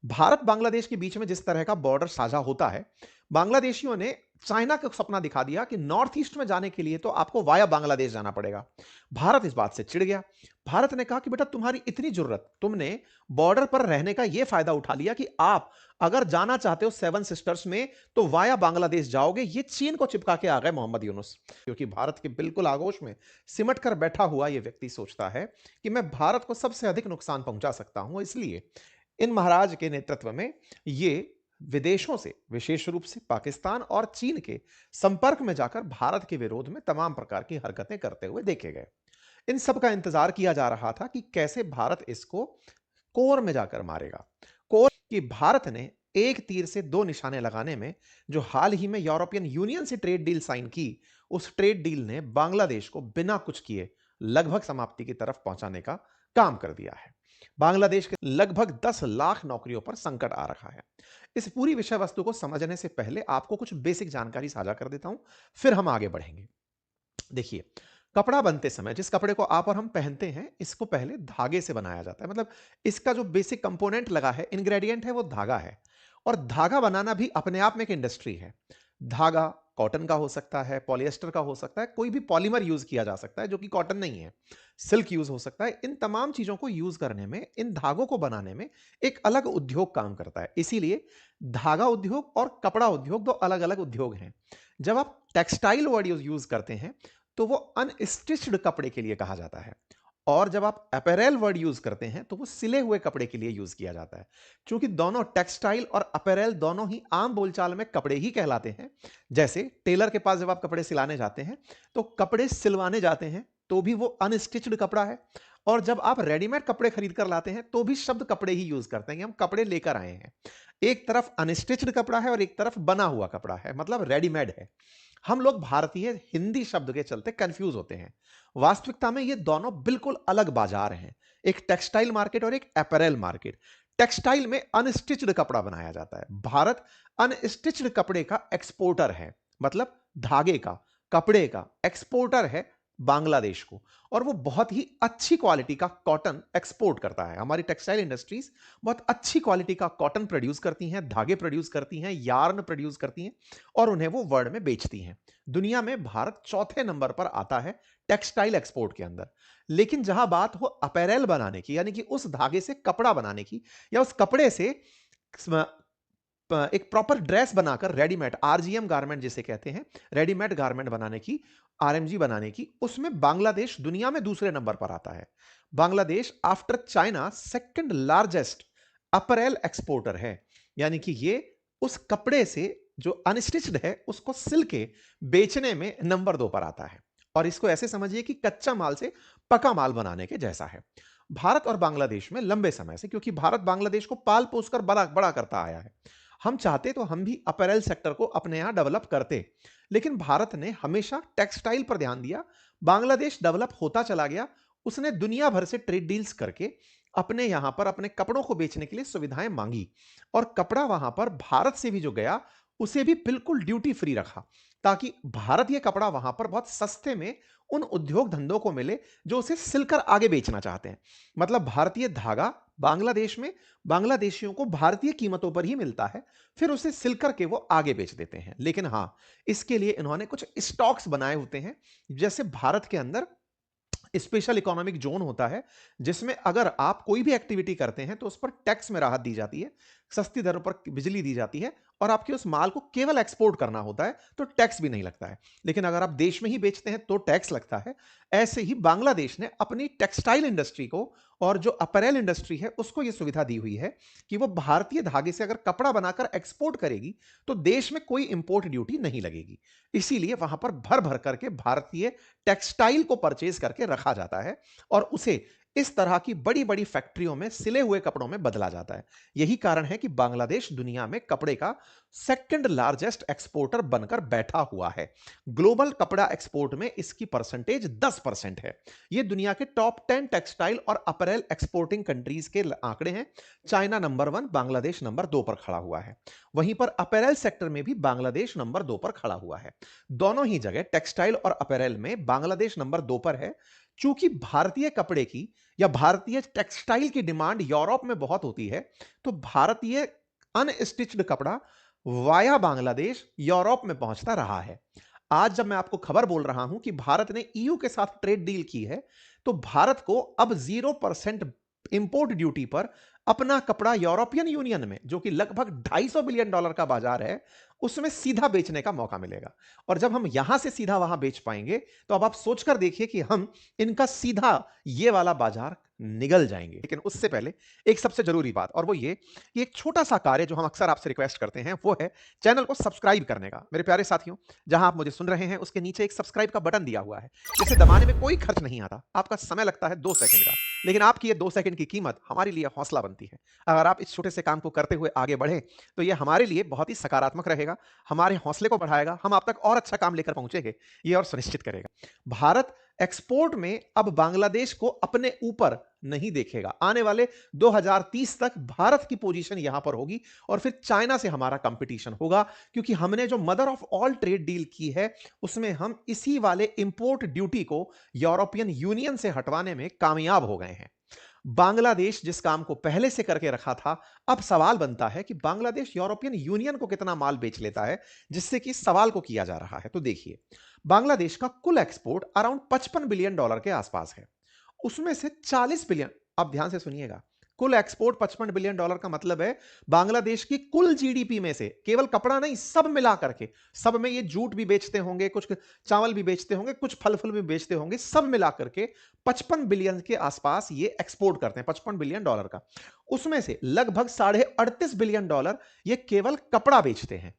भारत बांग्लादेश के बीच में जिस तरह का बॉर्डर साझा होता है, बांग्लादेशियों ने चाइना का सपना दिखा दिया कि नॉर्थ ईस्ट में जाने के लिए तो आपको वाया बांग्लादेश जाना पड़ेगा। भारत इस बात से चिढ़ गया। भारत ने कहा कि बेटा तुम्हारी इतनी जरूरत, तुमने बॉर्डर पर रहने का यह फायदा उठा लिया कि आप अगर जाना चाहते हो सेवन सिस्टर्स में तो वाया बांग्लादेश जाओगे। ये चीन को चिपका के आ गए मोहम्मद यूनुस, क्योंकि भारत के बिल्कुल आगोश में सिमट कर बैठा हुआ यह व्यक्ति सोचता है कि मैं भारत को सबसे अधिक नुकसान पहुंचा सकता हूं। इसलिए इन महाराज के नेतृत्व में ये विदेशों से, विशेष रूप से पाकिस्तान और चीन के संपर्क में जाकर भारत के विरोध में तमाम प्रकार की हरकतें करते हुए देखे गए। इन सब का इंतजार किया जा रहा था कि कैसे भारत इसको कोर में जाकर मारेगा। कोर कि भारत ने एक तीर से दो निशाने लगाने में जो हाल ही में यूरोपियन यूनियन से ट्रेड डील साइन की, उस ट्रेड डील ने बांग्लादेश को बिना कुछ किए लगभग समाप्ति की तरफ पहुंचाने का काम कर दिया है। बांग्लादेश के लगभग 10 लाख नौकरियों पर संकट आ रखा है। इस पूरी विषय वस्तु को समझने से पहले आपको कुछ बेसिक जानकारी साझा कर देता हूं, फिर हम आगे बढ़ेंगे। देखिए, कपड़ा बनते समय जिस कपड़े को आप और हम पहनते हैं, इसको पहले धागे से बनाया जाता है। मतलब इसका जो बेसिक कंपोनेंट लगा है, इंग्रेडिएंट है, वो धागा है। और धागा बनाना भी अपने आप में एक इंडस्ट्री है। धागा कॉटन का हो सकता है, पॉलिएस्टर का हो सकता है, कोई भी पॉलीमर यूज किया जा सकता है जो कि कॉटन नहीं है। सिल्क यूज हो सकता है। इन तमाम चीजों को यूज करने में, इन धागों को बनाने में एक अलग उद्योग काम करता है। इसीलिए धागा उद्योग और कपड़ा उद्योग दो अलग अलग उद्योग हैं। जब आप टेक्सटाइल वर्ड यूज करते हैं तो वो अनस्टिच्ड कपड़े के लिए कहा जाता है, और जब आप अपैरेल वर्ड यूज करते हैं तो वो सिले हुए कपड़े के लिए यूज किया जाता है। क्योंकि दोनों टेक्सटाइल और अपैरेल दोनों ही आम बोलचाल में कपड़े ही कहलाते हैं। जैसे टेलर के पास जब आप कपड़े सिलाने जाते हैं तो कपड़े सिलवाने जाते हैं तो भी वो अनस्टिच्ड कपड़ा है, और जब आप रेडीमेड कपड़े खरीद कर लाते हैं तो भी शब्द कपड़े ही यूज करते हैं कि हम कपड़े लेकर आए हैं। एक तरफ अनस्टिच्ड कपड़ा है और एक तरफ बना हुआ कपड़ा है, मतलब रेडीमेड है। हम लोग भारतीय हिंदी शब्द के चलते कंफ्यूज होते हैं। वास्तविकता में ये दोनों बिल्कुल अलग बाजार हैं, एक टेक्सटाइल मार्केट और एक अपैरेल मार्केट। टेक्सटाइल में अनस्टिच्ड कपड़ा बनाया जाता है। भारत अनस्टिच्ड कपड़े का एक्सपोर्टर है, मतलब धागे का, कपड़े का एक्सपोर्टर है बांग्लादेश को। और वो बहुत ही अच्छी क्वालिटी का कॉटन एक्सपोर्ट करता है। हमारी टेक्सटाइल इंडस्ट्रीज बहुत अच्छी क्वालिटी का कॉटन प्रोड्यूस करती हैं, धागे प्रोड्यूस करती हैं, यार्न प्रोड्यूस करती हैं, और उन्हें वो वर्ल्ड में बेचती हैं। दुनिया में भारत चौथे नंबर पर आता है टेक्सटाइल एक्सपोर्ट के अंदर। लेकिन जहां बात हो अपैरेल बनाने की, यानी कि उस धागे से कपड़ा बनाने की, या उस कपड़े से एक प्रॉपर ड्रेस बनाकर रेडीमेड, आरजीएम गारमेंट जिसे कहते हैं, रेडीमेड गारमेंट बनाने की, आरएमजी बनाने की, उसमें बांग्लादेश दुनिया में दूसरे नंबर पर आता है। Bangladesh after China second largest April exporter है। यानी कि ये उस कपड़े से जो अनस्टिच्ड है उसको सिल के बेचने में नंबर 2 पर आता है। और इसको ऐसे समझिए कि कच्चा माल से पका माल बनाने के जैसा है। भारत और बांग्लादेश में लंबे समय से, क्योंकि भारत बांग्लादेश को पाल पोसकर बड़ा बड़ा करता आया है, हम चाहते तो हम भी अपैरेल सेक्टर को अपने यहां डेवलप करते। लेकिन भारत ने हमेशा टेक्सटाइल पर ध्यान दिया। बांग्लादेश डेवलप होता चला गया। उसने दुनिया भर से ट्रेड डील्स करके अपने यहां पर अपने कपड़ों को बेचने के लिए सुविधाएं मांगी, और कपड़ा वहां पर भारत से भी जो गया उसे भी बिल्कुल ड्यूटी फ्री रखा, ताकि भारत ये कपड़ा वहां पर बहुत सस्ते में उन उद्योग धंधों को मिले जो उसे सिलकर आगे बेचना चाहते हैं। मतलब भारतीय धागा बांग्लादेश में बांग्लादेशियों को भारतीय कीमतों पर ही मिलता है, फिर उसे सिलकर के वो आगे बेच देते हैं। लेकिन हां, इसके लिए इन्होंने कुछ स्टॉक्स बनाए होते हैं। जैसे भारत के अंदर स्पेशल इकोनॉमिक जोन होता है, जिसमें अगर आप कोई भी एक्टिविटी करते हैं तो उस पर टैक्स में राहत दी जाती है, सस्ती दरों पर बिजली दी जाती है, और आपके उस माल को केवल एक्सपोर्ट करना होता है तो टैक्स भी नहीं लगता है। लेकिन अगर आप देश में ही बेचते हैं तो टैक्स लगता है। ऐसे ही बांग्लादेश ने अपनी टेक्सटाइल इंडस्ट्री को और जो अपैरेल इंडस्ट्री है उसको यह सुविधा दी हुई है कि वो भारतीय धागे से अगर कपड़ा बनाकर एक्सपोर्ट करेगी तो देश में कोई इंपोर्ट ड्यूटी नहीं लगेगी। इसीलिए वहां पर भर भर करके भारतीय टेक्सटाइल को परचेज करके रखा जाता है, और उसे इस तरह की बड़ी बड़ी फैक्ट्रियों में सिले हुए कपड़ों में बदला जाता है। यही कारण है कि बांग्लादेश दुनिया में कपड़े का सेकंड लार्जेस्ट एक्सपोर्टर बनकर बैठा हुआ है। ग्लोबल कपड़ा एक्सपोर्ट में इसकी परसेंटेज 10% है। यह दुनिया के टॉप 10 टेक्सटाइल और अपैरेल एक्सपोर्टिंग कंट्रीज के आंकड़े हैं। चाइना नंबर 1, बांग्लादेश नंबर 2 पर खड़ा हुआ है। वहीं पर अपैरेल सेक्टर में भी बांग्लादेश नंबर 2 पर खड़ा हुआ है। दोनों ही जगह टेक्सटाइल और अपैरेल में बांग्लादेश नंबर 2 पर है। चूंकि भारतीय कपड़े की या भारतीय टेक्सटाइल की डिमांड यूरोप में बहुत होती है, तो भारतीय अनस्टिच्ड कपड़ा वाया बांग्लादेश यूरोप में पहुंचता रहा है। आज जब मैं आपको खबर बोल रहा हूं कि भारत ने ईयू के साथ ट्रेड डील की है, तो भारत को अब 0% इंपोर्ट ड्यूटी पर अपना कपड़ा यूरोपियन यूनियन में, जो कि लगभग $250 बिलियन का बाजार है, उसमें सीधा बेचने का मौका मिलेगा। और जब हम यहां से सीधा वहां बेच पाएंगे, तो अब आप सोचकर देखिए कि हम इनका सीधा ये वाला बाजार निगल जाएंगे। लेकिन उससे पहले एक सबसे जरूरी बात, और वो ये कि एक छोटा सा कार्य जो हम अक्सर आपसे रिक्वेस्ट करते हैं, वो है चैनल को सब्सक्राइब करने का। मेरे प्यारे साथियों, जहां आप मुझे सुन रहे हैं उसके नीचे एक सब्सक्राइब का बटन दिया हुआ है, जिसे दबाने में कोई खर्च नहीं आता, आपका समय लगता है 2 सेकंड का, लेकिन आपकी ये 2 सेकंड की कीमत हमारे लिए हौसला बनती है। अगर आप इस छोटे से काम को करते हुए आगे बढ़े, तो ये हमारे लिए बहुत ही सकारात्मक रहेगा, हमारे हौसले को बढ़ाएगा, हम आप तक और अच्छा काम लेकर पहुंचेंगे, ये और सुनिश्चित करेगा। भारत एक्सपोर्ट में अब बांग्लादेश को अपने ऊपर नहीं देखेगा। आने वाले 2030 तक भारत की पोजीशन यहां पर होगी और फिर चाइना से हमारा कंपटीशन होगा, क्योंकि हमने जो mother of all trade deal की है, उसमें हम इसी वाले इंपोर्ट ड्यूटी को यूरोपियन यूनियन से हटवाने में कामयाब हो गए हैं। बांग्लादेश जिस काम को पहले से करके रखा था, अब सवाल बनता है कि बांग्लादेश यूरोपियन यूनियन को कितना माल बेच लेता है, जिससे कि सवाल को किया जा रहा है। तो देखिए, बांग्लादेश का कुल एक्सपोर्ट अराउंड $55 बिलियन के आसपास है। उसमें से 40 बिलियन, अब ध्यान से सुनिएगा, कुल एक्सपोर्ट $55 बिलियन का मतलब है बांग्लादेश की कुल जीडीपी में से, केवल कपड़ा नहीं, सब मिला करके, सब में ये जूट भी बेचते होंगे, कुछ चावल भी बेचते होंगे, कुछ फल फूल भी बेचते होंगे, सब मिला करके 55 बिलियन के आसपास ये एक्सपोर्ट करते हैं, $55 बिलियन का। उसमें से लगभग $38 बिलियन ये केवल कपड़ा बेचते हैं।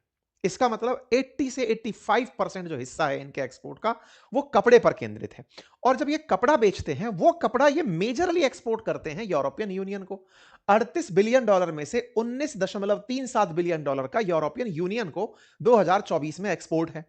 इसका मतलब 80 से 85% जो हिस्सा है इनके एक्सपोर्ट का, वो कपड़े पर केंद्रित है। और जब ये कपड़ा बेचते हैं, वो कपड़ा ये मेजरली एक्सपोर्ट करते हैं यूरोपियन यूनियन को। $38 बिलियन में से $19.37 बिलियन का यूरोपियन यूनियन को 2024 में एक्सपोर्ट है।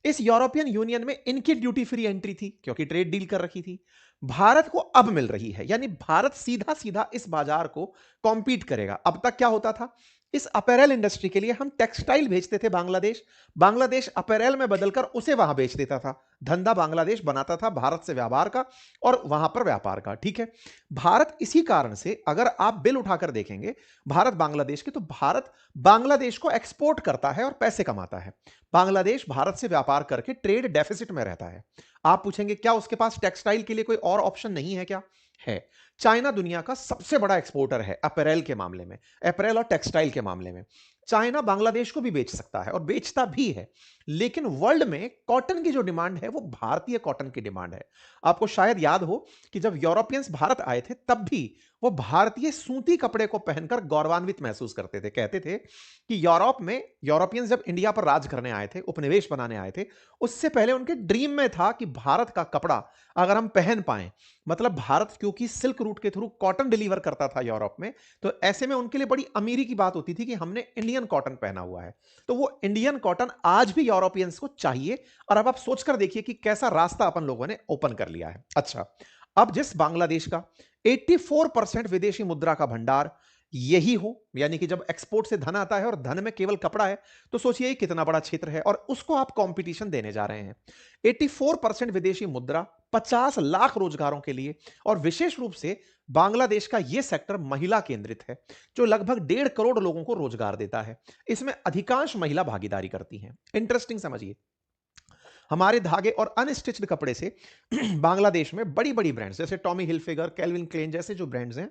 इस यूरोपियन यूनियन में इनकी ड्यूटी फ्री एंट्री थी, क्योंकि ट्रेड डील कर रखी थी। भारत को अब मिल रही है, यानी भारत सीधा सीधा इस बाजार को कॉम्पीट करेगा। अब तक क्या होता था, इस अपैरल इंडस्ट्री के लिए हम टेक्सटाइल भेजते थे बांग्लादेश, बांग्लादेश अपैरल में बदलकर उसे वहां बेच देता था। धंधा बांग्लादेश बनाता था भारत से व्यापार का और वहां पर व्यापार का, ठीक है। भारत इसी कारण से, अगर आप बिल उठाकर देखेंगे भारत बांग्लादेश के, तो भारत बांग्लादेश को एक्सपोर्ट करता है और पैसे कमाता है। बांग्लादेश भारत से व्यापार करके ट्रेड डेफिसिट में रहता है। आप पूछेंगे क्या उसके पास टेक्सटाइल के लिए कोई और ऑप्शन नहीं है क्या? है। चाइना दुनिया का सबसे बड़ा एक्सपोर्टर है अपैरल के मामले में, अपैरल और टेक्सटाइल के मामले में। चाइना बांग्लादेश को भी बेच सकता है और बेचता भी है, लेकिन वर्ल्ड में कॉटन की जो डिमांड है वो भारतीय कॉटन की डिमांड है। आपको शायद याद हो कि जब यूरोपियंस भारत आए थे, तब भी वो भारतीय सूती कपड़े को पहनकर गौरवान्वित महसूस करते थे। कहते थे कि यूरोप में यूरोपियंस जब इंडिया पर राज करने आए थे, उपनिवेश बनाने आए थे, उससे पहले उनके ड्रीम में था कि भारत का कपड़ा अगर हम पहन पाए, मतलब भारत क्योंकि सिल्क रूट के थ्रू कॉटन डिलीवर करता था यूरोप में, तो ऐसे में उनके लिए बड़ी अमीरी की बात होती थी कि हमने इंडियन कॉटन पहना हुआ है। तो वो इंडियन कॉटन आज भी यूरोपियंस को चाहिए। और अब आप सोचकर देखिए कि कैसा रास्ता अपन लोगों ने ओपन कर लिया है। अच्छा, अब जिस बांग्लादेश का 84% विदेशी मुद्रा का भंडार यही हो, यानी कि जब एक्सपोर्ट से धन आता है और धन में केवल कपड़ा है, तो सोचिए कितना बड़ा क्षेत्र है और उसको आप कंपटीशन देने जा रहे हैं। 84% विदेशी मुद्रा, 50 लाख रोजगारों के लिए, और विशेष रूप से बांग्लादेश का यह सेक्टर महिला केंद्रित है, जो लगभग 1.5 करोड़ लोगों को रोजगार देता है। इसमें अधिकांश महिला भागीदारी करती हैं। इंटरेस्टिंग समझिए, हमारे धागे और अनस्टिच्ड कपड़े से बांग्लादेश में बड़ी बड़ी ब्रांड्स जैसे टॉमी हिलफिगर, कैल्विन क्लेन जैसे जो ब्रांड्स हैं,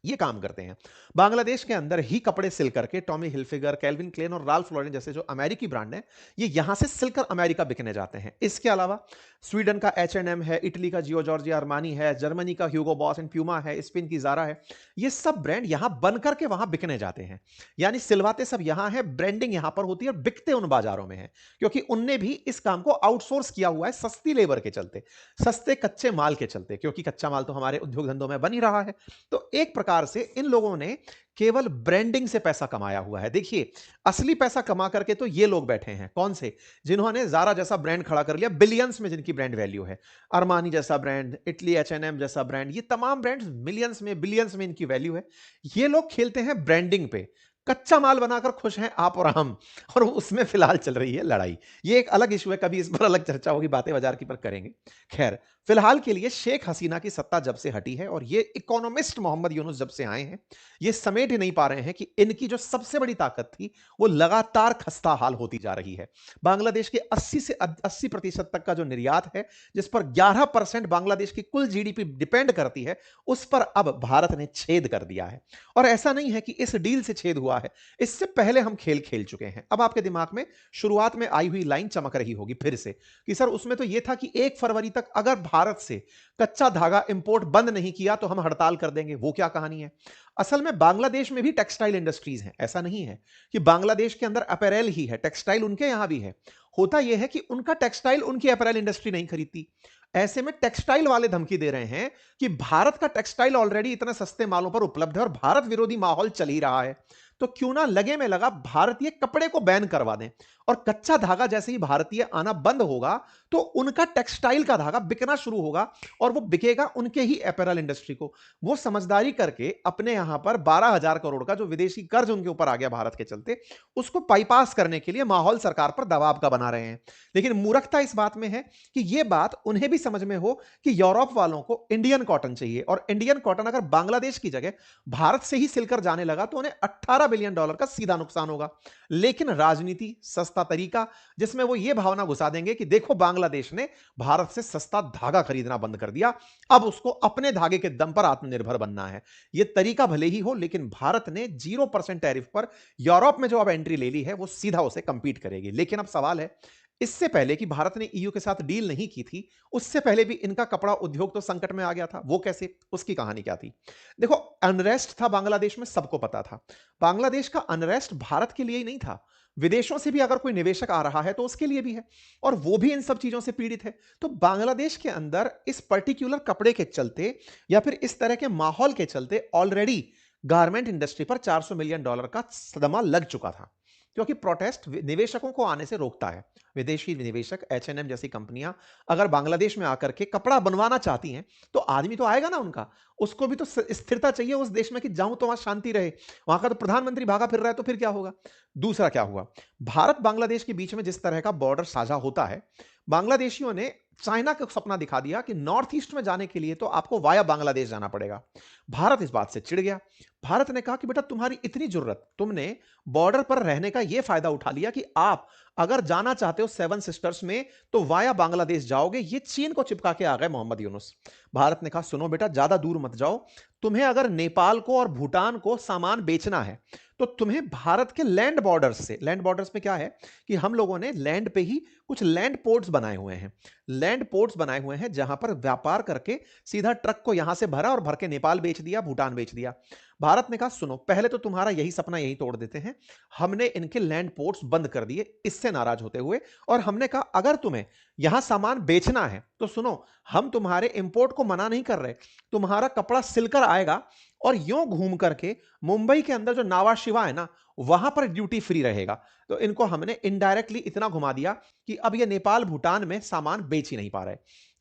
ये काम करते हैं। बांग्लादेश के अंदर ही कपड़े सिल करके टॉमी हिलफिगर, कैल्विन क्लेन और राल्फ लॉरेन जैसे जो अमेरिकी ब्रांड हैं, ये यहां से सिलकर अमेरिका बिकने जाते हैं। इसके अलावा स्वीडन का H&M है, इटली का जियो जॉर्जिया अरमानी है, जर्मनी का ह्यूगो बॉस एंड प्यूमा है, स्पेन की जारा है। ये सब ब्रांड यहां बन करके वहां बिकने जाते हैं, यानी सिलवाते सब यहां है, ब्रांडिंग यहां पर होती है और बिकते उन बाजारों में है, क्योंकि उनने भी इस काम को आउटसोर्स किया हुआ है सस्ती लेबर के चलते, सस्ते कच्चे माल के चलते, क्योंकि कच्चा माल तो हमारे उद्योग धंधों में बन ही रहा है। तो एक प्रकार से इन लोगों ने केवल ब्रांडिंग से पैसा कमाया हुआ है। देखिए, असली पैसा कमा करके तो ये लोग बैठे हैं, कौन से? जिन्होंने जारा जैसा ब्रांड खड़ा कर लिया, बिलियंस में जिनकी ब्रांड वैल्यू है, अरमानी जैसा ब्रांड, इटली H&M जैसा ब्रांड, ये तमाम ब्रांड्स मिलियंस में, बिलियंस में इनकी वैल्यू है। ये लोग खेलते हैं ब्रांडिंग पे, कच्चा माल बनाकर खुश हैं आप और हम, और उसमें फिलहाल चल रही है लड़ाई। ये एक अलग इशू है, कभी इस पर अलग चर्चा होगी, बातें बाजार की पर करेंगे। खैर, फिलहाल के लिए शेख हसीना की सत्ता जब से हटी है और ये इकोनॉमिस्ट मोहम्मद यूनुस जब से आए हैं, ये समेट ही नहीं पा रहे हैं कि इनकी जो सबसे बड़ी ताकत थी, वो लगातार खस्ता हाल होती जा रही है। बांग्लादेश के 80 से 80% तक का जो निर्यात है, जिस पर 11% बांग्लादेश की कुल जीडीपी डिपेंड करती है, उस पर अब भारत ने छेद कर दिया है। और ऐसा नहीं है कि इस डील से छेद हुआ है, इससे पहले हम खेल खेल चुके हैं। अब आपके दिमाग में शुरुआत में आई हुई लाइन चमक रही होगी फिर से कि सर उसमें तो यह था कि 1 फरवरी तक अगर भारत से कच्चा धागा इंपोर्ट बंद नहीं किया तो हम हड़ताल कर देंगे। वो क्या कहानी है? असल में बांग्लादेश में भी टेक्सटाइल इंडस्ट्रीज हैं। ऐसा नहीं है कि बांग्लादेश के अंदर अपैरेल ही है, टेक्सटाइल उनके यहां भी है। होता यह है कि उनका टेक्सटाइल उनकी अपैरेल इंडस्ट्री नहीं खरीदती। ऐसे में टेक्सटाइल वाले धमकी दे रहे हैं कि भारत का टेक्सटाइल ऑलरेडी इतने सस्ते मालों पर उपलब्ध है और भारत विरोधी माहौल चल ही रहा है, तो क्यों ना लगे में लगा भारतीय कपड़े को बैन करवा दें। और कच्चा धागा जैसे ही भारतीय आना बंद होगा तो उनका टेक्सटाइल का धागा बिकना शुरू होगा और वो बिकेगा उनके ही अपैरल इंडस्ट्री को। वो समझदारी करके अपने यहां पर 12,000 करोड़ का जो विदेशी कर्ज उनके ऊपर आ गया भारत के चलते, उसको बाईपास करने के लिए माहौल सरकार पर दबाव का बना रहे हैं। लेकिन मूर्खता इस बात में है कि यह बात उन्हें भी समझ में हो कि यूरोप वालों को इंडियन कॉटन चाहिए और इंडियन कॉटन अगर बांग्लादेश की जगह भारत से ही सिलकर जाने लगा तो उन्हें $18 बिलियन का सीधा नुकसान होगा। लेकिन राजनीति, सस्ता तरीका, जिसमें वो ये भावना घुसा देंगे कि देखो बांग्लादेश ने भारत से सस्ता धागा खरीदना बंद कर दिया, अब उसको अपने धागे के दम पर आत्मनिर्भर बनना है। यह तरीका भले ही हो, लेकिन भारत ने 0% टैरिफ पर यूरोप में जो अब एंट्री ले ली है, वो सीधा उसे कंपीट करेगी। लेकिन अब सवाल है, इससे पहले कि भारत ने ईयू के साथ डील नहीं की थी, उससे पहले भी इनका कपड़ा उद्योग तो संकट में आ गया था। वो कैसे? उसकी कहानी क्या थी? देखो, अनरेस्ट था बांग्लादेश में, सबको पता था। बांग्लादेश का अनरेस्ट भारत के लिए ही नहीं था, विदेशों से भी अगर कोई निवेशक आ रहा है तो उसके लिए भी है, और वो भी इन सब चीजों से पीड़ित है। तो बांग्लादेश के अंदर इस पर्टिकुलर कपड़े के चलते या फिर इस तरह के माहौल के चलते ऑलरेडी गारमेंट इंडस्ट्री पर $400 मिलियन का सदमा लग चुका था, क्योंकि प्रोटेस्ट निवेशकों को आने से रोकता है। विदेशी निवेशक, एच&एम जैसी कंपनियां अगर बांग्लादेश में आकर के कपड़ा बनवाना चाहती हैं तो आदमी तो आएगा ना उनका, उसको भी तो स्थिरता चाहिए उस देश में कि जाऊं तो वहां शांति रहे। वहां का तो प्रधानमंत्री भागा फिर रहा है, तो फिर क्या होगा? दूसरा क्या हुआ, भारत बांग्लादेश के बीच में जिस तरह का बॉर्डर साझा होता है, बांग्लादेशियों ने चाइना का सपना दिखा दिया कि नॉर्थ ईस्ट में जाने के लिए तो आपको वाया बांग्लादेश जाना पड़ेगा। भारत इस बात से चिढ़ गया। भारत ने कहा कि बेटा तुम्हारी इतनी जरूरत, तुमने बॉर्डर पर रहने का यह फायदा उठा लिया कि आप अगर जाना चाहते हो सेवन सिस्टर्स में तो वाया बांग्लादेश जाओगे। ये चीन को चिपका के आ गए मोहम्मद यूनुस। भारत ने कहा सुनो बेटा, ज्यादा दूर मत जाओ, तुम्हें अगर नेपाल को और भूटान को सामान बेचना है तो तुम्हें भारत के लैंड बॉर्डर्स से, लैंड बॉर्डर्स में क्या है कि हम लोगों ने लैंड पे ही कुछ लैंड पोर्ट्स बनाए हुए हैं, लैंड पोर्ट्स बनाए हुए हैं जहां पर व्यापार करके सीधा ट्रक को यहां से भरा और भर के नेपाल बेच दिया, भूटान बेच दिया। भारत ने कहा सुनो, पहले तो तुम्हारा यही सपना यही तोड़ देते हैं। हमने इनके लैंड पोर्ट्स बंद कर दिए इससे नाराज होते हुए, और हमने कहा अगर तुम्हें यहां सामान बेचना है तो सुनो, हम तुम्हारे इंपोर्ट को मना नहीं कर रहे, तुम्हारा कपड़ा सिलकर आएगा और यूं घूम करके मुंबई के अंदर जो नावा शिवा है ना, वहां पर ड्यूटी फ्री रहेगा। तो इनको हमने इनडायरेक्टली इतना घुमा दिया कि अब ये नेपाल भूटान में सामान बेच ही नहीं पा रहे।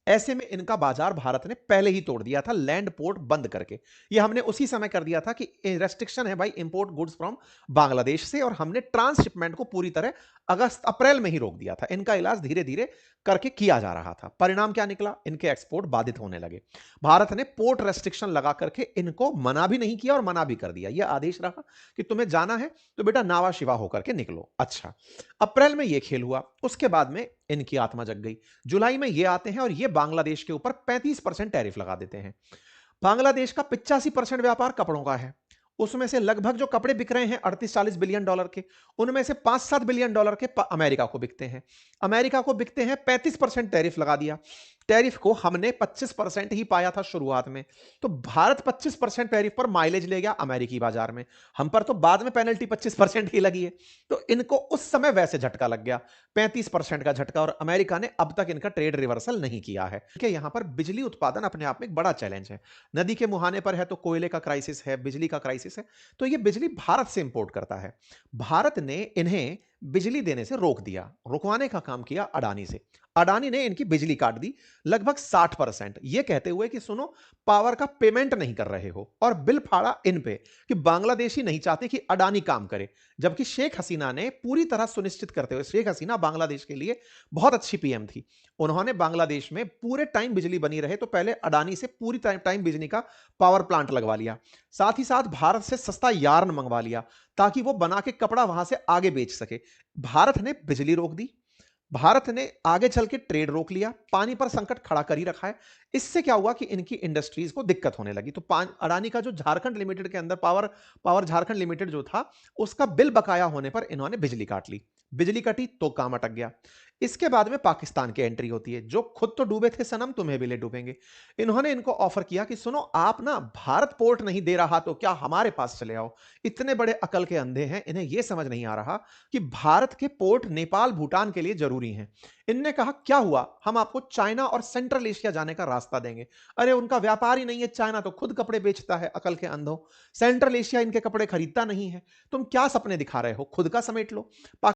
ऐसे में इनका बाजार भारत ने पहले ही तोड़ दिया था लैंड पोर्ट बंद करके। ये हमने उसी समय कर दिया था कि रेस्ट्रिक्शन है भाई इंपोर्ट गुड्स फ्रॉम बांग्लादेश से, और हमने ट्रांसशिपमेंट को पूरी तरह अगस्त अप्रैल में ही रोक दिया था। इनका इलाज धीरे धीरे करके किया जा रहा था। परिणाम क्या निकला? इनके एक्सपोर्ट बाधित होने लगे। भारत ने पोर्ट रेस्ट्रिक्शन लगा करके इनको मना भी नहीं किया और मना भी कर दिया। यह आदेश रहा कि तुम्हें जाना है तो बेटा नावा शिवा होकर के निकलो। अच्छा, अप्रैल में यह खेल हुआ, उसके बाद में इनकी आत्मा जग गई। जुलाई में ये आते हैं और ये बांग्लादेश के ऊपर 35% टैरिफ लगा देते हैं। बांग्लादेश का 85% व्यापार कपड़ों का है, उसमें से लगभग जो कपड़े बिक रहे हैं $38-40 बिलियन के, उनमें से $5-7 बिलियन के अमेरिका को बिकते हैं। अमेरिका को बिकते हैं, 35% टैरिफ लगा दिया। टैरिफ को हमने 25% ही पाया था शुरुआत में, तो भारत 25% टैरिफ पर माइलेज ले गया अमेरिकी बाजार में। हम पर तो बाद में पेनल्टी 25% ही लगी है। तो इनको उस समय वैसे झटका लग गया, 35% का झटका, और अमेरिका ने अब तक इनका ट्रेड रिवर्सल नहीं किया है। कि यहां पर बिजली उत्पादन अपने आप में एक बड़ा चैलेंज है। नदी के मुहाने पर है तो कोयले का क्राइसिस है, बिजली का क्राइसिस है, तो ये बिजली भारत से इंपोर्ट करता है। भारत ने इन्हें बिजली देने से रोक दिया। रुकवाने का काम किया अडानी से। अडानी ने इनकी बिजली काट दी लगभग 60%, ये कहते हुए कि सुनो, पावर का पेमेंट नहीं कर रहे हो, और बिल फाड़ा इन पे कि बांग्लादेशी नहीं चाहते कि अडानी काम करे। जबकि शेख हसीना ने पूरी तरह सुनिश्चित करते हुए, शेख हसीना बांग्लादेश के लिए बहुत अच्छी पीएम थी, उन्होंने बांग्लादेश में पूरे टाइम बिजली बनी रहे तो पहले अडानी से पूरी टाइम टाइम बिजली का पावर प्लांट लगवा लिया। साथ ही साथ भारत से सस्ता यार्न मंगवा लिया ताकि वो बना के कपड़ा वहां से आगे बेच सके। भारत ने बिजली रोक दी, भारत ने आगे चल के ट्रेड रोक लिया, पानी पर संकट खड़ा कर ही रखा है। इससे क्या हुआ कि इनकी इंडस्ट्रीज को दिक्कत होने लगी। तो अडानी का जो झारखंड लिमिटेड के अंदर पावर पावर झारखंड लिमिटेड जो था, उसका बिल बकाया होने पर इन्होंने बिजली काट ली। बिजली कटी तो काम अटक गया। इसके बाद में पाकिस्तान की एंट्री होती है, जो खुद तो डूबे थे सनम, तुम्हें भी ले डूबेंगे। इन्होंने इनको ऑफर किया कि सुनो, आप ना, भारत पोर्ट नहीं दे रहा तो क्या हमारे पास चले आओ। इतने बड़े अकल के अंधे हैं, इन्हें यह समझ नहीं आ रहा कि भारत के पोर्ट नेपाल भूटान के लिए जरूरी हैं। इनने कहा क्या हुआ, हम आपको चाइना और सेंट्रल एशिया जाने का रास्ता देंगे। अरे उनका व्यापार ही नहीं है, चाइना तो खुद कपड़े बेचता है, अकल के अंधों। सेंट्रल एशिया इनके कपड़े खरीदता नहीं है, तुम क्या सपने दिखा रहे हो, खुद का समेट लो।